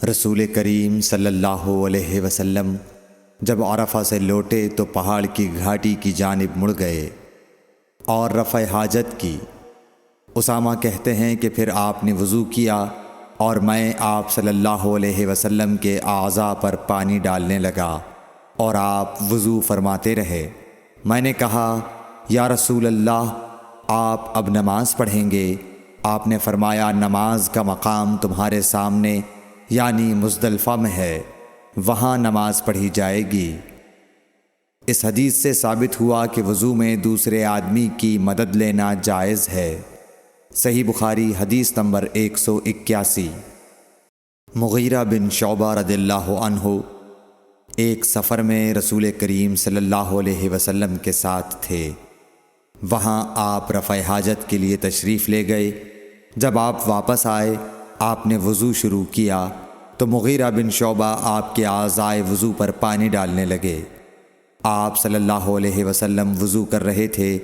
رسول کریم صلی اللہ علیہ وسلم جب عرفہ سے لوٹے تو پہاڑ کی گھاٹی کی جانب مڑ گئے اور رفع حاجت کی۔ اسامہ کہتے ہیں کہ پھر آپ نے وضو کیا اور میں آپ صلی اللہ علیہ وسلم کے اعضاء پر پانی ڈالنے لگا اور آپ وضو فرماتے رہے۔ میں نے کہا یا رسول اللہ، آپ اب نماز پڑھیں گے؟ آپ نے فرمایا نماز کا مقام تمہارے سامنے یعنی مزدلفہ میں ہے، وہاں نماز پڑھی جائے گی۔ اس حدیث سے ثابت ہوا کہ وضو میں دوسرے آدمی کی مدد لینا جائز ہے۔ صحیح بخاری حدیث نمبر 181۔ مغیرہ بن شعبہ رضی اللہ عنہ ایک سفر میں رسول کریم صلی اللہ علیہ وسلم کے ساتھ تھے۔ وہاں آپ رفع حاجت کے لیے تشریف لے گئے۔ جب آپ واپس آئے، آپ نے وضو شروع کیا تو مغیرہ بن شعبہ آپ کے اعضائے وضو پر پانی ڈالنے لگے۔ آپ صلی اللہ علیہ وسلم وضو کر رہے تھے۔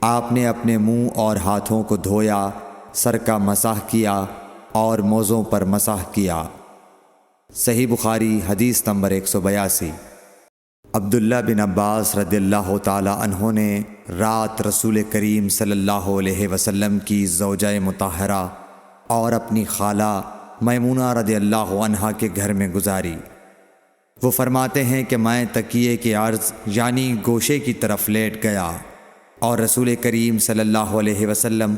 آپ نے اپنے منہ اور ہاتھوں کو دھویا، سر کا مسح کیا اور موزوں پر مسح کیا۔ صحیح بخاری حدیث نمبر 182۔ عبداللہ بن عباس رضی اللہ تعالی عنہ نے رات رسول کریم صلی اللہ علیہ وسلم کی زوجہ مطہرہ اور اپنی خالہ میمونہ رضی اللہ عنہا کے گھر میں گزاری۔ وہ فرماتے ہیں کہ میں تکیے کے عرض یعنی گوشے کی طرف لیٹ گیا اور رسول کریم صلی اللہ علیہ وسلم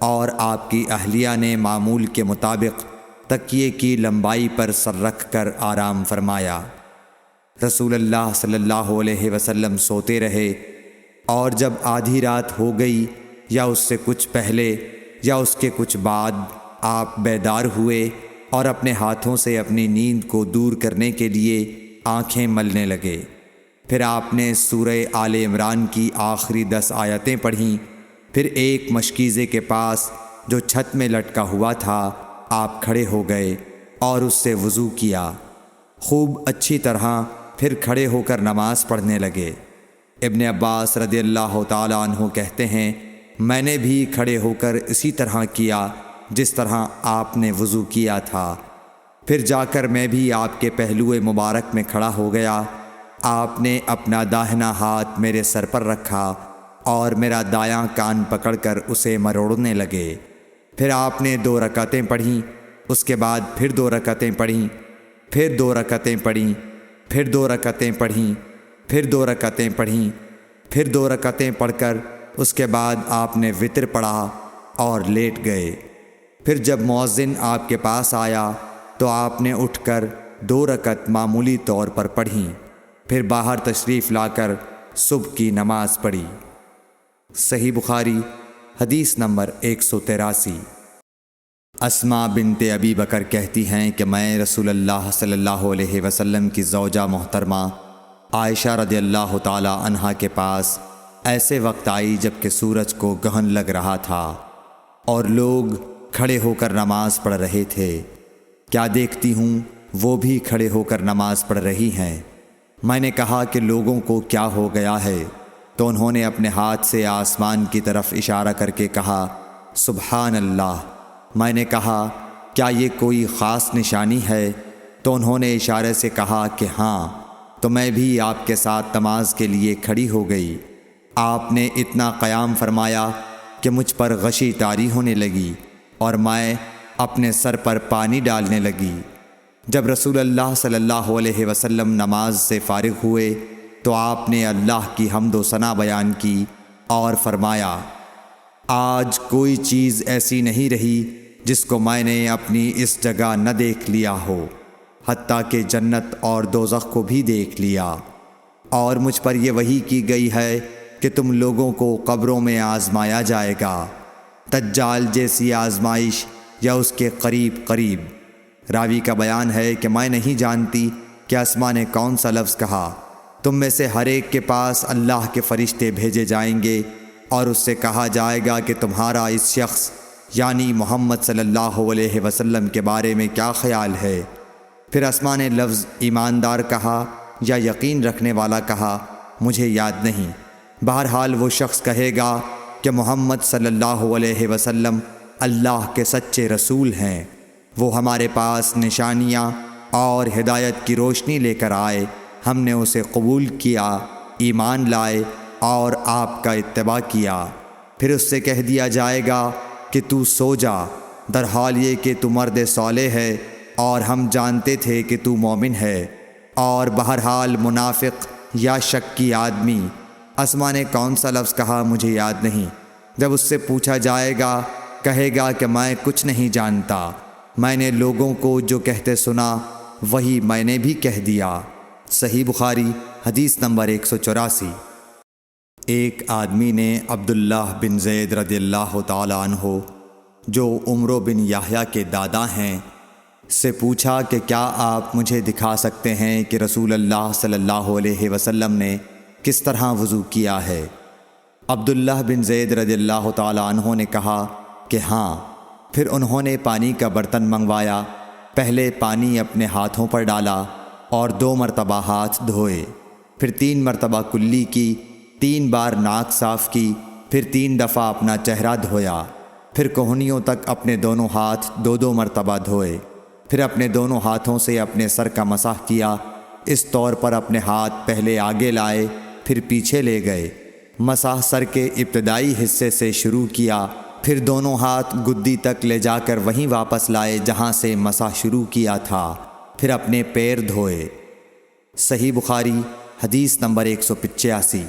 اور آپ کی اہلیہ نے معمول کے مطابق تکیے کی لمبائی پر سر رکھ کر آرام فرمایا۔ رسول اللہ صلی اللہ علیہ وسلم سوتے رہے اور جب آدھی رات ہو گئی یا اس سے کچھ پہلے یا اس کے کچھ بعد آپ بیدار ہوئے اور اپنے ہاتھوں سے اپنی نیند کو دور کرنے کے لیے آنکھیں ملنے لگے۔ پھر آپ نے سورہ آل عمران کی آخری 10 آیتیں پڑھیں۔ پھر ایک مشکیزے کے پاس جو چھت میں لٹکا ہوا تھا آپ کھڑے ہو گئے اور اس سے وضو کیا، خوب اچھی طرح، پھر کھڑے ہو کر نماز پڑھنے لگے۔ ابن عباس رضی اللہ تعالی عنہ کہتے ہیں میں نے بھی کھڑے ہو کر اسی طرح کیا جس طرح آپ نے وضو کیا تھا۔ پھر جا کر میں بھی آپ کے پہلو مبارک میں کھڑا ہو گیا۔ آپ نے اپنا داہنا ہاتھ میرے سر پر رکھا اور میرا دایاں کان پکڑ کر اسے مروڑنے لگے۔ پھر آپ نے 2 رکعتیں پڑھیں، اس کے بعد پھر 2 رکعتیں پڑھیں، پھر 2 رکعتیں پڑھیں، پھر 2 رکعتیں پڑھیں، پھر 2 رکعتیں پڑھیں، پھر 2 رکعتیں پڑھ کر اس کے بعد آپ نے وتر پڑھا اور لیٹ گئے۔ پھر جب مؤذن آپ کے پاس آیا تو آپ نے اٹھ کر 2 رکعت معمولی طور پر پڑھیں، پھر باہر تشریف لا کر صبح کی نماز پڑھی۔ صحیح بخاری حدیث نمبر 183۔ اسماء بنت ابی بکر کہتی ہیں کہ میں رسول اللہ صلی اللہ علیہ وسلم کی زوجہ محترمہ عائشہ رضی اللہ تعالی عنہا کے پاس ایسے وقت آئی جب کہ سورج کو گہن لگ رہا تھا اور لوگ کھڑے ہو کر نماز پڑھ رہے تھے۔ کیا دیکھتی ہوں وہ بھی کھڑے ہو کر نماز پڑھ رہی ہیں۔ میں نے کہا کہ لوگوں کو کیا ہو گیا ہے، تو انہوں نے اپنے ہاتھ سے آسمان کی طرف اشارہ کر کے کہا سبحان اللہ۔ میں نے کہا کیا یہ کوئی خاص نشانی ہے؟ تو انہوں نے اشارے سے کہا کہ ہاں۔ تو میں بھی آپ کے ساتھ نماز کے لیے کھڑی ہو گئی۔ آپ نے اتنا قیام فرمایا کہ مجھ پر غشی طاری ہونے لگی اور میں اپنے سر پر پانی ڈالنے لگی۔ جب رسول اللہ صلی اللہ علیہ وسلم نماز سے فارغ ہوئے تو آپ نے اللہ کی حمد و ثنا بیان کی اور فرمایا آج کوئی چیز ایسی نہیں رہی جس کو میں نے اپنی اس جگہ نہ دیکھ لیا ہو، حتیٰ کہ جنت اور دوزخ کو بھی دیکھ لیا۔ اور مجھ پر یہ وحی کی گئی ہے کہ تم لوگوں کو قبروں میں آزمایا جائے گا، دجال جیسی آزمائش یا اس کے قریب قریب۔ راوی کا بیان ہے کہ میں نہیں جانتی کہ اسماء نے کون سا لفظ کہا۔ تم میں سے ہر ایک کے پاس اللہ کے فرشتے بھیجے جائیں گے اور اس سے کہا جائے گا کہ تمہارا اس شخص یعنی محمد صلی اللہ علیہ وسلم کے بارے میں کیا خیال ہے؟ پھر اسماء نے لفظ ایماندار کہا یا یقین رکھنے والا کہا، مجھے یاد نہیں۔ بہرحال وہ شخص کہے گا کہ محمد صلی اللہ علیہ وسلم اللہ کے سچے رسول ہیں۔ وہ ہمارے پاس نشانیاں اور ہدایت کی روشنی لے کر آئے، ہم نے اسے قبول کیا، ایمان لائے اور آپ کا اتباع کیا۔ پھر اس سے کہہ دیا جائے گا کہ تو سو جا، در حال یہ کہ تو مرد صالح ہے اور ہم جانتے تھے کہ تو مومن ہے۔ اور بہرحال منافق یا شکی آدمی، اسما نے کون سا لفظ کہا مجھے یاد نہیں، جب اس سے پوچھا جائے گا کہے گا کہ میں کچھ نہیں جانتا، میں نے لوگوں کو جو کہتے سنا وہی میں نے بھی کہہ دیا۔ صحیح بخاری حدیث نمبر 184۔ ایک آدمی نے عبداللہ بن زید رضی اللہ تعالی عنہ جو عمرو بن یحییٰ کے دادا ہیں سے پوچھا کہ کیا آپ مجھے دکھا سکتے ہیں کہ رسول اللہ صلی اللہ علیہ وسلم نے کس طرح وضو کیا ہے؟ عبداللہ بن زید رضی اللہ تعالی عنہ نے کہا کہ ہاں۔ پھر انہوں نے پانی کا برتن منگوایا، پہلے پانی اپنے ہاتھوں پر ڈالا اور 2 مرتبہ ہاتھ دھوئے، پھر 3 مرتبہ کلی کی، 3 بار ناک صاف کی، پھر 3 دفعہ اپنا چہرہ دھویا، پھر کوہنیوں تک اپنے دونوں ہاتھ 2 مرتبہ دھوئے، پھر اپنے دونوں ہاتھوں سے اپنے سر کا مسح کیا، اس طور پر اپنے ہاتھ پہلے آگے لائے پھر پیچھے لے گئے، مسح سر کے ابتدائی حصے سے شروع کیا، پھر دونوں ہاتھ گدی تک لے جا کر وہیں واپس لائے جہاں سے مسح شروع کیا تھا، پھر اپنے پیر دھوئے۔ صحیح بخاری حدیث نمبر 185۔